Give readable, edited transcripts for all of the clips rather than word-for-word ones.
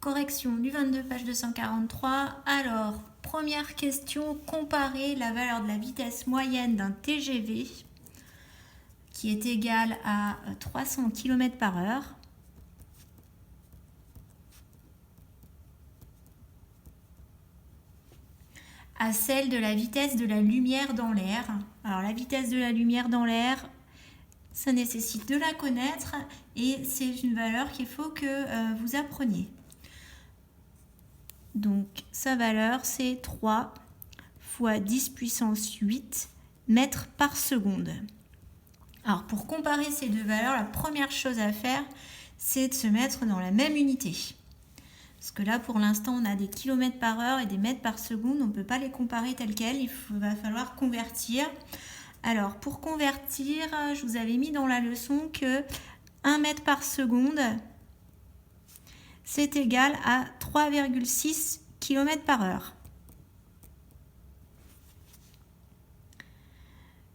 Correction du 22, page 243. Alors, première question, comparer la valeur de la vitesse moyenne d'un TGV qui est égale à 300 km/h à celle de la vitesse de la lumière dans l'air. Alors, la vitesse de la lumière dans l'air, ça nécessite de la connaître et c'est une valeur qu'il faut que vous appreniez. Donc, sa valeur, c'est 3 fois 10 puissance 8 mètres par seconde. Alors, pour comparer ces deux valeurs, la première chose à faire, c'est de se mettre dans la même unité. Parce que là, pour l'instant, on a des kilomètres par heure et des mètres par seconde. On ne peut pas les comparer telles quelles. Va falloir convertir. Alors, pour convertir, je vous avais mis dans la leçon que 1 mètre par seconde, c'est égal à 3,6 km/h.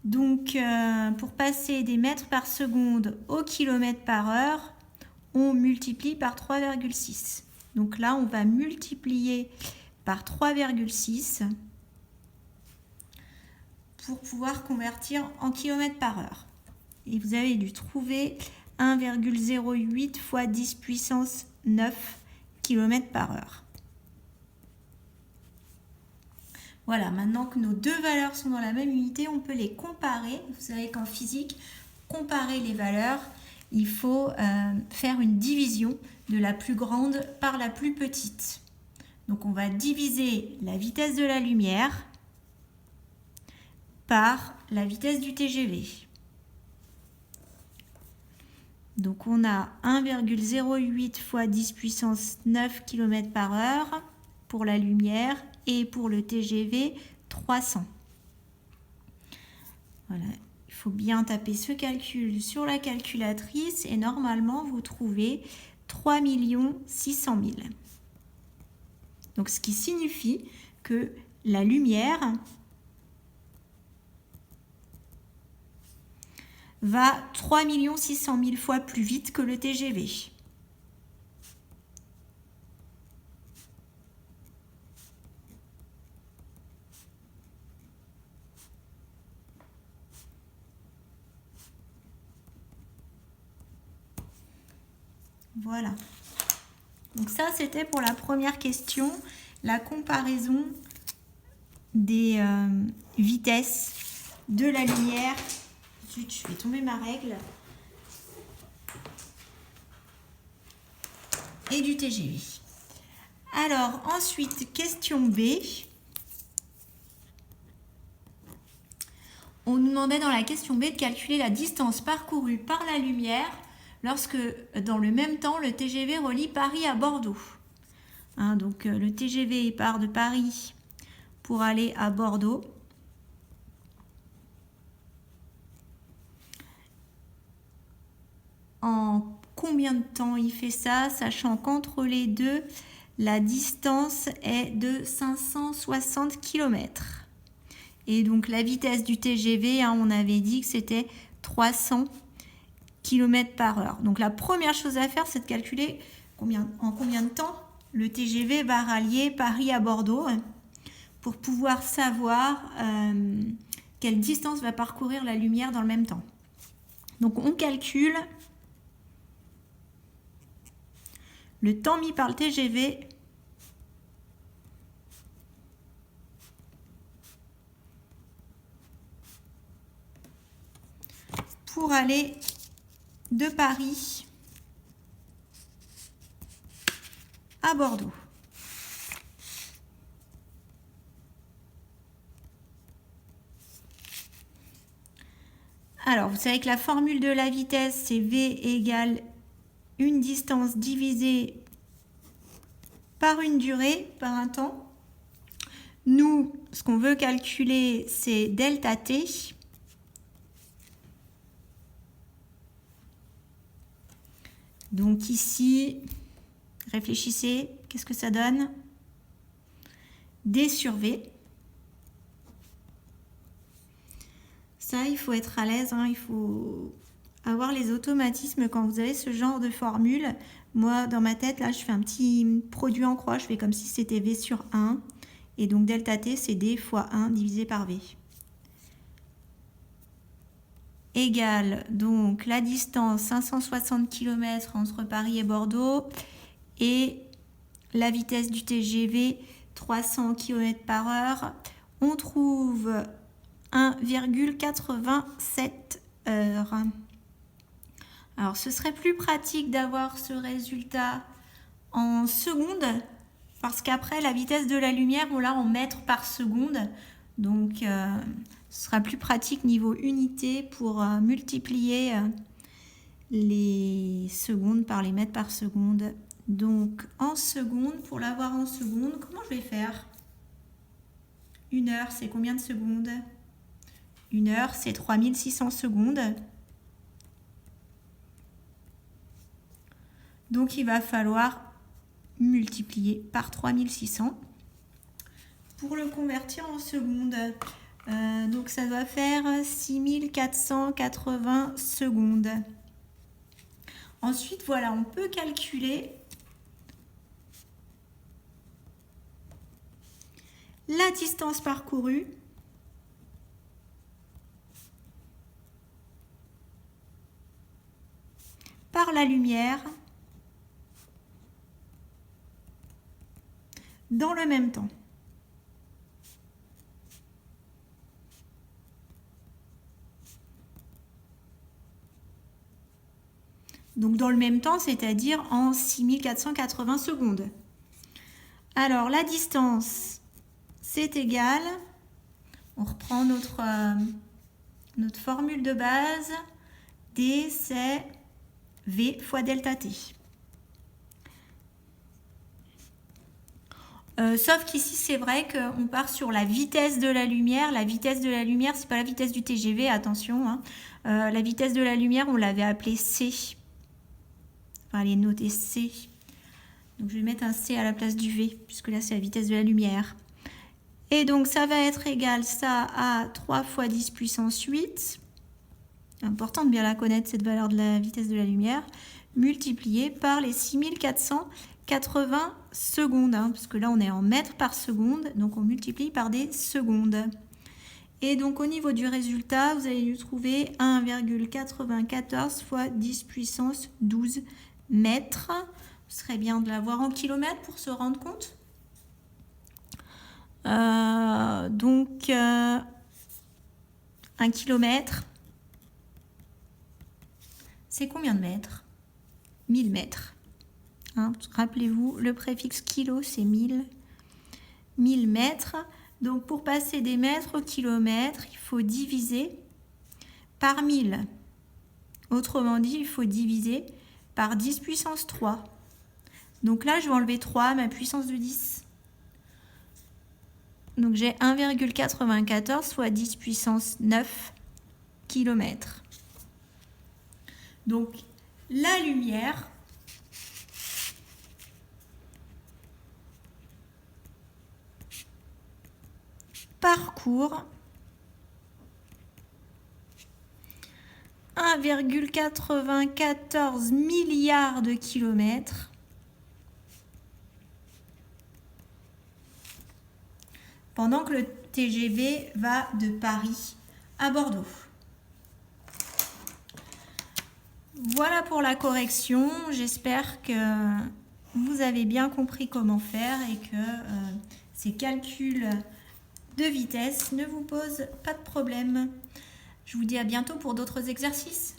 Donc, pour passer des mètres par seconde au kilomètre par heure, on multiplie par 3,6. Donc là, on va multiplier par 3,6 pour pouvoir convertir en kilomètres par heure. Et vous avez dû trouver 1,08 fois 10 puissance 9 km/h. Voilà, maintenant que nos deux valeurs sont dans la même unité, on peut les comparer. Vous savez qu'en physique, comparer les valeurs, il faut faire une division de la plus grande par la plus petite. Donc on va diviser la vitesse de la lumière par la vitesse du TGV. Donc on a 1,08 fois 10 puissance 9 km/h pour la lumière et pour le TGV 300. Voilà, il faut bien taper ce calcul sur la calculatrice et normalement vous trouvez 3 600 000. Donc ce qui signifie que la lumière va 3 600 000 fois plus vite que le TGV. Voilà. Donc ça, c'était pour la première question, la comparaison des vitesses de la lumière. Zut, je vais tomber ma règle. Et du TGV. Alors, ensuite, question B. On nous demandait dans la question B de calculer la distance parcourue par la lumière lorsque, dans le même temps, le TGV relie Paris à Bordeaux. Donc, le TGV part de Paris pour aller à Bordeaux. En combien de temps il fait ça, sachant qu'entre les deux, la distance est de 560 km. Et donc la vitesse du TGV, on avait dit que c'était 300 km/h. Donc la première chose à faire, c'est de calculer en combien de temps le TGV va rallier Paris à Bordeaux pour pouvoir savoir quelle distance va parcourir la lumière dans le même temps. Donc on calcule le temps mis par le TGV pour aller de Paris à Bordeaux. Alors, vous savez que la formule de la vitesse, c'est V égale une distance divisée par une durée, par un temps. Nous, ce qu'on veut calculer, c'est delta T. Donc ici, réfléchissez, qu'est-ce que ça donne? D sur V. Ça, il faut être à l'aise, il faut avoir les automatismes quand vous avez ce genre de formule. Moi, dans ma tête, là, je fais un petit produit en croix. Je fais comme si c'était V sur 1. Et donc, delta T, c'est D fois 1 divisé par V. Égale donc la distance 560 km entre Paris et Bordeaux et la vitesse du TGV 300 km/h. On trouve 1,87 heures. Alors ce serait plus pratique d'avoir ce résultat en secondes parce qu'après la vitesse de la lumière on l'a en mètres par seconde. Donc ce sera plus pratique niveau unité pour multiplier les secondes par les mètres par seconde. Donc en secondes, pour l'avoir en secondes, comment je vais faire? 1 heure, c'est combien de secondes? 1 heure, c'est 3600 secondes. Donc il va falloir multiplier par 3600 pour le convertir en secondes. Donc ça doit faire 6480 secondes. Ensuite, voilà, on peut calculer la distance parcourue par la lumière dans le même temps. Donc dans le même temps, c'est-à-dire en 6480 secondes. Alors la distance, c'est égal, on reprend notre formule de base, D c'est V fois delta T. Sauf qu'ici, c'est vrai qu'on part sur la vitesse de la lumière. La vitesse de la lumière, c'est pas la vitesse du TGV, attention. Hein. La vitesse de la lumière, on l'avait appelée C. Enfin, elle est notée C. Donc, je vais mettre un C à la place du V, puisque là, c'est la vitesse de la lumière. Et donc, ça va être égal, ça, à 3 fois 10 puissance 8. Important de bien la connaître, cette valeur de la vitesse de la lumière. Multiplié par les 6480 secondes, hein, parce que là on est en mètres par seconde, donc on multiplie par des secondes. Et donc au niveau du résultat, vous allez lui trouver 1,94 fois 10 puissance 12 mètres. Ce serait bien de l'avoir en kilomètres pour se rendre compte. Donc 1 kilomètre, c'est combien de mètres? 1000 mètres. Hein, rappelez-vous, le préfixe kilo, c'est 1000. 1000 mètres. Donc, pour passer des mètres au kilomètre, il faut diviser par 1000. Autrement dit, il faut diviser par 10 puissance 3. Donc là, je vais enlever 3 à ma puissance de 10. Donc, j'ai 1,94 fois 10 puissance 9 km. Donc, la lumière parcourt 1,94 milliards de kilomètres pendant que le TGV va de Paris à Bordeaux. Voilà pour la correction. J'espère que vous avez bien compris comment faire et que ces calculs de vitesse ne vous posent pas de problème. Je vous dis à bientôt pour d'autres exercices.